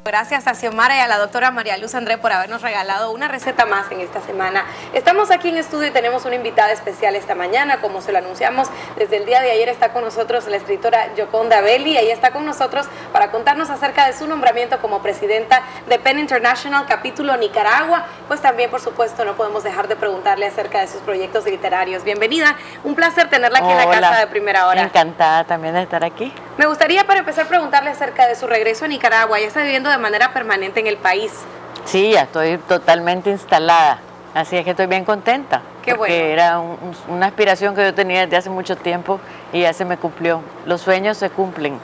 Gracias a Xiomara y a la doctora María Luz André por habernos regalado una receta más en esta semana. Estamos aquí en estudio y tenemos una invitada especial esta mañana, como se lo anunciamos desde el día de ayer. Está con nosotros la escritora Yoconda Belli. Ella está con nosotros para contarnos acerca de su nombramiento como presidenta de PEN International, capítulo Nicaragua. Pues también, por supuesto, no podemos dejar de preguntarle acerca de sus proyectos literarios. Bienvenida, un placer tenerla aquí en la casa de Primera Hora. Encantada también de estar aquí. Me gustaría, para empezar, preguntarle acerca de su regreso a Nicaragua. ¿Ya está viviendo de manera permanente en el país? Sí, ya estoy totalmente instalada, así es que estoy bien contenta. Qué porque bueno. era una aspiración que yo tenía desde hace mucho tiempo y ya se me cumplió. Los sueños se cumplen.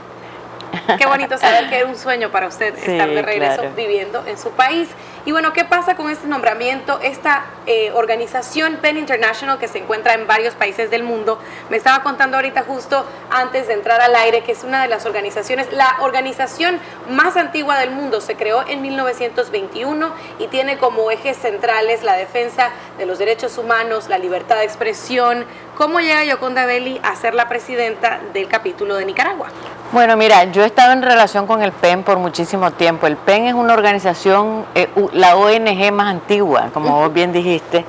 Qué bonito saber que era un sueño para usted estar de regreso, claro, viviendo en su país. Y bueno, ¿qué pasa con este nombramiento? Esta organización PEN International, que se encuentra en varios países del mundo, me estaba contando ahorita justo antes de entrar al aire, que es una de las organizaciones, la organización más antigua del mundo. Se creó en 1921 y tiene como ejes centrales la defensa de los derechos humanos, la libertad de expresión. ¿Cómo llega Yoconda Belli a ser la presidenta del capítulo de Nicaragua? Bueno, mira, yo he estado en relación con el PEN por muchísimo tiempo. El PEN es una organización, la ONG más antigua, como vos bien dijiste,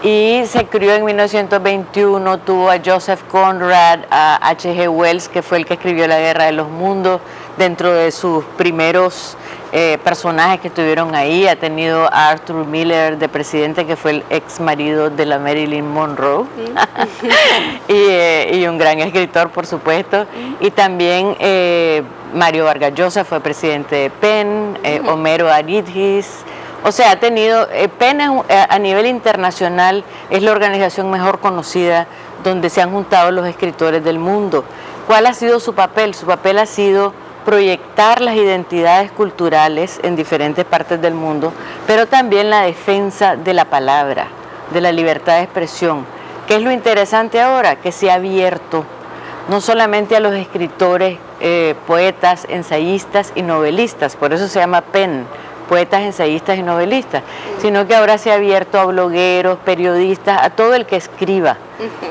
y se creó en 1921, tuvo a Joseph Conrad, a H.G. Wells, que fue el que escribió La Guerra de los Mundos, dentro de sus primeros personajes que estuvieron ahí. Ha tenido a Arthur Miller de presidente, que fue el ex marido de la Marilyn Monroe, y un gran escritor, por supuesto. Y también Mario Vargas Llosa fue presidente de PEN, Homero Aridgis. O sea, ha tenido, PEN a nivel internacional es la organización mejor conocida donde se han juntado los escritores del mundo. ¿Cuál ha sido su papel? Su papel ha sido proyectar las identidades culturales en diferentes partes del mundo, pero también la defensa de la palabra, de la libertad de expresión. ¿Qué es lo interesante ahora? Que se ha abierto no solamente a los escritores, poetas, ensayistas y novelistas, por eso se llama PEN, poetas, ensayistas y novelistas, sino que ahora se ha abierto a blogueros, periodistas, a todo el que escriba.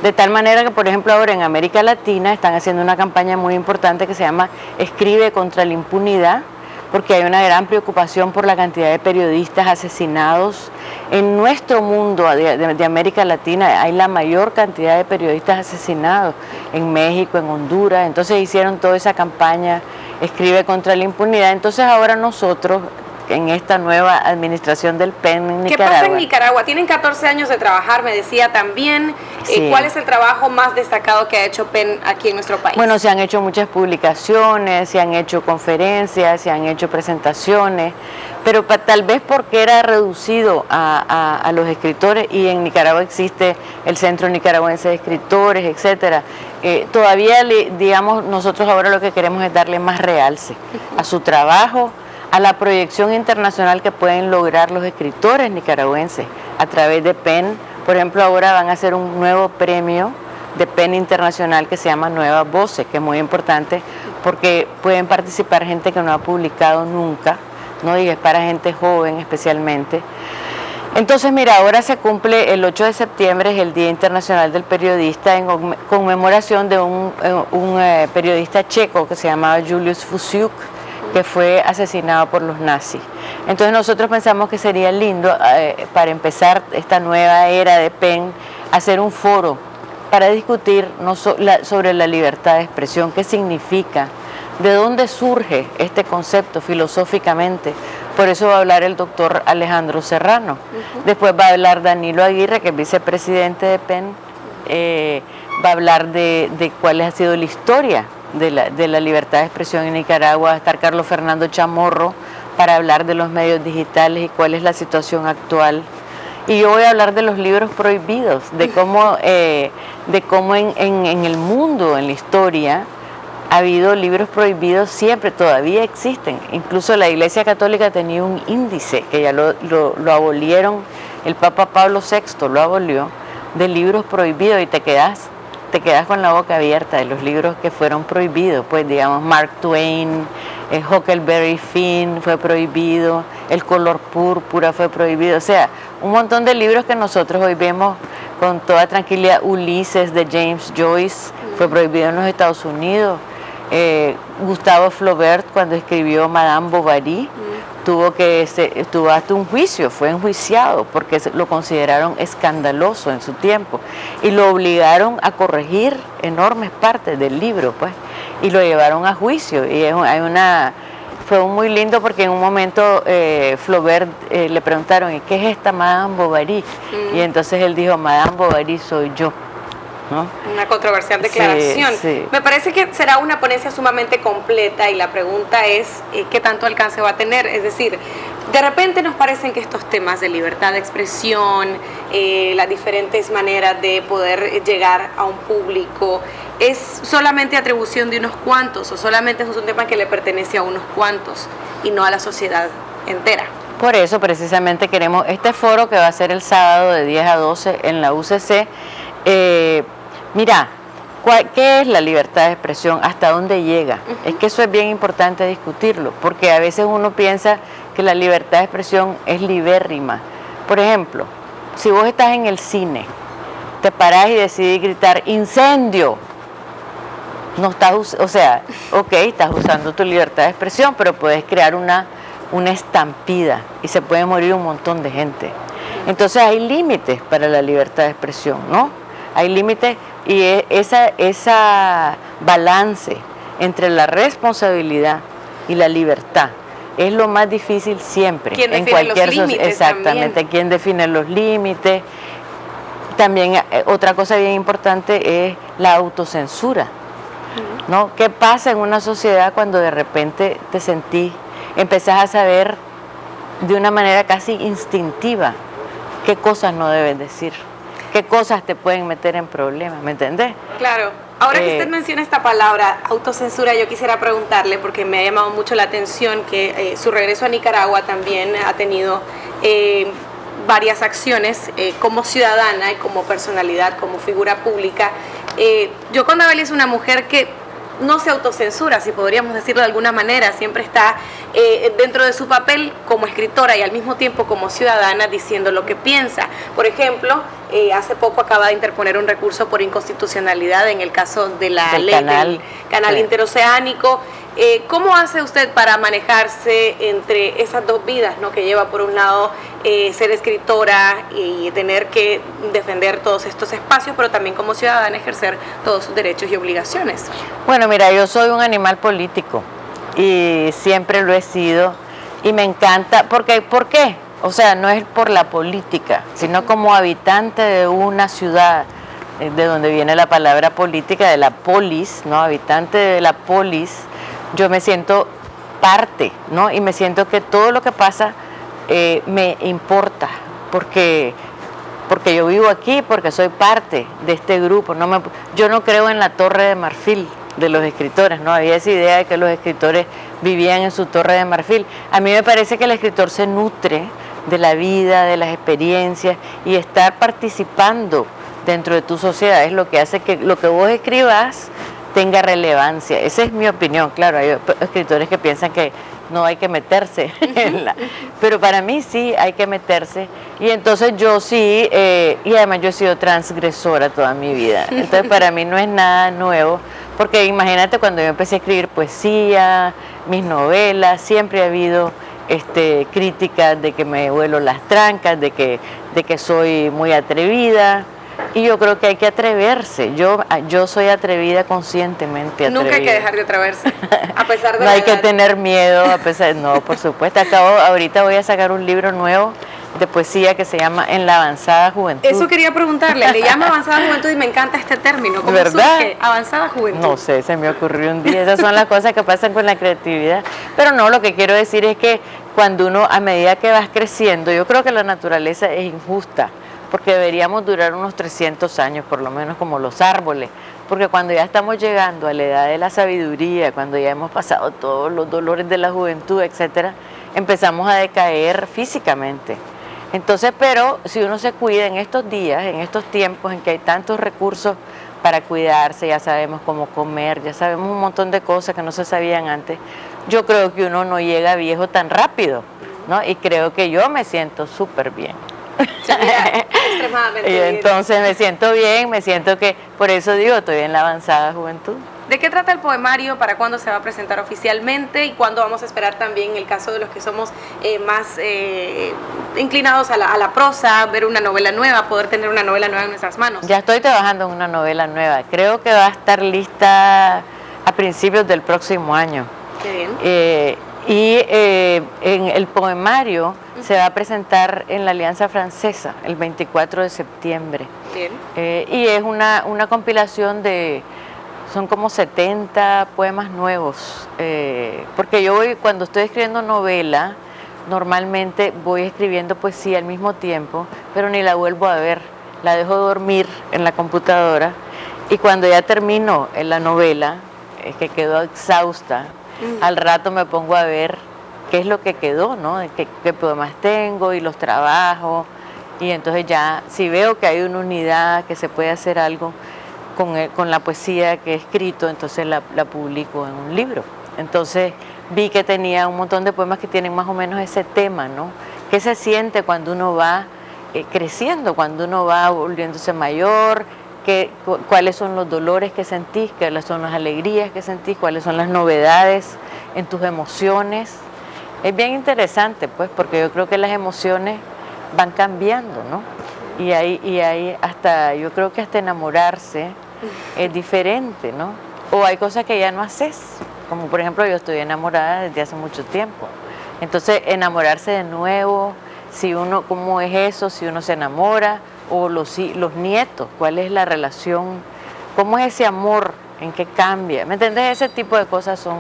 De tal manera que, por ejemplo, ahora en América Latina están haciendo una campaña muy importante que se llama Escribe contra la impunidad, porque hay una gran preocupación por la cantidad de periodistas asesinados. En nuestro mundo de América Latina hay la mayor cantidad de periodistas asesinados, en México, en Honduras. Entonces hicieron toda esa campaña Escribe contra la impunidad. Entonces ahora nosotros, en esta nueva administración del PEN en Nicaragua. ¿Qué pasa en Nicaragua? Tienen 14 años de trabajar, me decía también. Sí. ¿Cuál es el trabajo más destacado que ha hecho PEN aquí en nuestro país? Bueno, se han hecho muchas publicaciones, se han hecho conferencias, se han hecho presentaciones, pero tal vez porque era reducido a los escritores, y en Nicaragua existe el Centro Nicaragüense de Escritores, etcétera. Todavía, digamos, nosotros ahora lo que queremos es darle más realce a su trabajo, a la proyección internacional que pueden lograr los escritores nicaragüenses a través de PEN. Por ejemplo, ahora van a hacer un nuevo premio de PEN internacional que se llama Nuevas Voces, que es muy importante porque pueden participar gente que no ha publicado nunca, ¿no? Y es para gente joven especialmente. Entonces, mira, ahora se cumple el 8 de septiembre, es el Día Internacional del Periodista, en conmemoración de un periodista checo que se llamaba Julius Fusiuk, que fue asesinado por los nazis. Entonces nosotros pensamos que sería lindo, para empezar esta nueva era de PEN, hacer un foro para discutir sobre la libertad de expresión, qué significa, de dónde surge este concepto filosóficamente. Por eso va a hablar el doctor Alejandro Serrano. Después va a hablar Danilo Aguirre, que es vicepresidente de PEN, va a hablar de cuál ha sido la historia de la libertad de expresión en Nicaragua. Va a estar Carlos Fernando Chamorro para hablar de los medios digitales y cuál es la situación actual. Y yo voy a hablar de los libros prohibidos, de cómo en el mundo, en la historia, ha habido libros prohibidos siempre, todavía existen. Incluso la Iglesia Católica tenía un índice, que ya lo abolieron, el Papa Pablo VI lo abolió, de libros prohibidos, y te quedas con la boca abierta de los libros que fueron prohibidos. Pues digamos, Mark Twain, Huckleberry Finn fue prohibido, El color púrpura fue prohibido. O sea, un montón de libros que nosotros hoy vemos con toda tranquilidad. Ulises de James Joyce fue prohibido en los Estados Unidos. Gustave Flaubert, cuando escribió Madame Bovary, tuvo hasta un juicio, fue enjuiciado porque lo consideraron escandaloso en su tiempo y lo obligaron a corregir enormes partes del libro, pues, y lo llevaron a juicio. Y fue muy lindo porque en un momento Flaubert le preguntaron, ¿y qué es esta Madame Bovary? Y entonces él dijo, Madame Bovary soy yo, ¿no? Una controversial declaración. Sí, sí. Me parece que será una ponencia sumamente completa y la pregunta es qué tanto alcance va a tener. Es decir, de repente nos parecen que estos temas de libertad de expresión, las diferentes maneras de poder llegar a un público, es solamente atribución de unos cuantos o solamente es un tema que le pertenece a unos cuantos y no a la sociedad entera. Por eso precisamente queremos este foro que va a ser el sábado de 10 a 12 en la UCC. Mira, ¿qué es la libertad de expresión? ¿Hasta dónde llega? Es que eso es bien importante discutirlo, porque a veces uno piensa que la libertad de expresión es libérrima. Por ejemplo, si vos estás en el cine, te parás y decidís gritar ¡incendio! No estás, o sea, ok, estás usando tu libertad de expresión, pero puedes crear una estampida y se puede morir un montón de gente. Entonces hay límites para la libertad de expresión, ¿no? Hay límites y esa balance entre la responsabilidad y la libertad es lo más difícil siempre. ¿Quién define los límites? Exactamente, también? ¿Quién define los límites? También otra cosa bien importante es la autocensura, ¿no? ¿Qué pasa en una sociedad cuando de repente empezás a saber de una manera casi instintiva qué cosas no debes decir? ¿Qué cosas te pueden meter en problemas? ¿Me entendés? Claro. Ahora que usted menciona esta palabra, autocensura, yo quisiera preguntarle, porque me ha llamado mucho la atención que su regreso a Nicaragua también ha tenido varias acciones como ciudadana y como personalidad, como figura pública. Yo con Abel es una mujer que no se autocensura, si podríamos decirlo de alguna manera, siempre está dentro de su papel como escritora y al mismo tiempo como ciudadana diciendo lo que piensa. Por ejemplo, hace poco acaba de interponer un recurso por inconstitucionalidad en el caso de la ley del canal interoceánico. ¿Cómo hace usted para manejarse entre esas dos vidas, ¿no? Que lleva por un lado ser escritora y tener que defender todos estos espacios, pero también como ciudadana ejercer todos sus derechos y obligaciones? Bueno, mira, yo soy un animal político y siempre lo he sido y me encanta, ¿por qué? O sea, no es por la política, sino como habitante de una ciudad, de donde viene la palabra política, de la polis, ¿no? Habitante de la polis, yo me siento parte, ¿no? Y me siento que todo lo que pasa me importa, porque yo vivo aquí, porque soy parte de este grupo. Yo no creo en la torre de marfil de los escritores, ¿no? Había esa idea de que los escritores vivían en su torre de marfil. A mí me parece que el escritor se nutre de la vida, de las experiencias, y estar participando dentro de tu sociedad es lo que hace que lo que vos escribas tenga relevancia. Esa es mi opinión. Claro, hay escritores que piensan que no hay que meterse pero para mí sí hay que meterse, y entonces yo sí, y además yo he sido transgresora toda mi vida, entonces para mí no es nada nuevo, porque imagínate cuando yo empecé a escribir poesía, mis novelas, siempre ha habido críticas de que me vuelo las trancas, de que soy muy atrevida. Y yo creo que hay que atreverse. Yo soy atrevida conscientemente. Nunca hay que dejar de atreverse, a pesar de no hay que tener miedo, no, por supuesto. Ahorita voy a sacar un libro nuevo de poesía que se llama En la avanzada juventud. Eso quería preguntarle, le llama avanzada juventud y me encanta este término. ¿Cómo surge avanzada juventud? No sé, se me ocurrió un día. Esas son las cosas que pasan con la creatividad. Pero no, lo que quiero decir es que cuando uno, a medida que vas creciendo, yo creo que la naturaleza es injusta, porque deberíamos durar unos 300 años, por lo menos como los árboles, porque cuando ya estamos llegando a la edad de la sabiduría, cuando ya hemos pasado todos los dolores de la juventud, etcétera, empezamos a decaer físicamente. Entonces, pero si uno se cuida en estos días, en estos tiempos en que hay tantos recursos para cuidarse, ya sabemos cómo comer, ya sabemos un montón de cosas que no se sabían antes, yo creo que uno no llega viejo tan rápido, ¿no? Y creo que yo me siento súper bien. Extremadamente y entonces me siento bien, me siento que, por eso digo, estoy en la avanzada juventud. ¿De qué trata el poemario? ¿Para cuándo se va a presentar oficialmente? ¿Y cuándo vamos a esperar también, en el caso de los que somos más inclinados a la prosa, ver una novela nueva, poder tener una novela nueva en nuestras manos? Ya estoy trabajando en una novela nueva. Creo que va a estar lista a principios del próximo año. Qué bien. En el poemario se va a presentar en la Alianza Francesa el 24 de septiembre. Bien. Y es una compilación son como 70 poemas nuevos, porque yo cuando estoy escribiendo novela, normalmente voy escribiendo poesía al mismo tiempo, pero ni la vuelvo a ver, la dejo dormir en la computadora, y cuando ya termino en la novela, que quedo exhausta, al rato me pongo a ver qué es lo que quedó, ¿no? Qué poemas tengo y los trabajo, y entonces ya, si veo que hay una unidad, que se puede hacer algo con la poesía que he escrito, entonces la publico en un libro. Entonces vi que tenía un montón de poemas que tienen más o menos ese tema, ¿no? ¿Qué se siente cuando uno va creciendo, cuando uno va volviéndose mayor? ¿Cuáles son los dolores que sentís? ¿Cuáles son las alegrías que sentís? ¿Cuáles son las novedades en tus emociones? Es bien interesante, pues, porque yo creo que las emociones van cambiando, ¿no? Y hay hasta, yo creo que hasta enamorarse es diferente, ¿no? O hay cosas que ya no haces, como por ejemplo yo estoy enamorada desde hace mucho tiempo. Entonces enamorarse de nuevo, ¿cómo es eso? Si uno se enamora, o los nietos, ¿cuál es la relación? ¿Cómo es ese amor? ¿En qué cambia? ¿Me entendés? Ese tipo de cosas son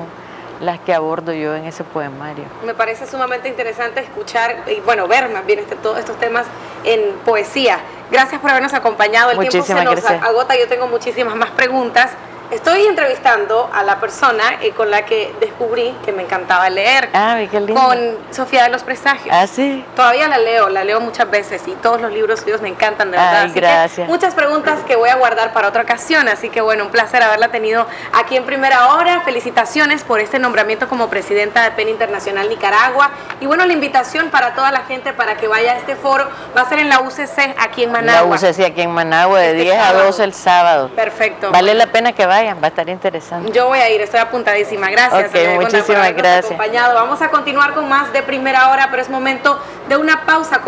las que abordo yo en ese poemario. Me parece sumamente interesante escuchar y ver más bien todos estos temas en poesía. Gracias por habernos acompañado. El tiempo se nos agota, yo tengo muchísimas más preguntas. Estoy entrevistando a la persona con la que descubrí que me encantaba leer. Ah, qué lindo. Con Sofía de los Presagios. Ah, sí. Todavía la leo muchas veces y todos los libros suyos me encantan, de verdad. Ay, gracias. Muchas preguntas que voy a guardar para otra ocasión, así que un placer haberla tenido aquí en Primera Hora. Felicitaciones por este nombramiento como presidenta de PEN Internacional Nicaragua. Y la invitación para toda la gente para que vaya a este foro va a ser en la UCC aquí en Managua. La UCC aquí en Managua de 10 a 12 el sábado. Perfecto. Vale la pena que vayan, va a estar interesante. Yo voy a ir, estoy apuntadísima. Gracias. Okay, muchísimas gracias. Acompañado. Vamos a continuar con más de Primera Hora, pero es momento de una pausa.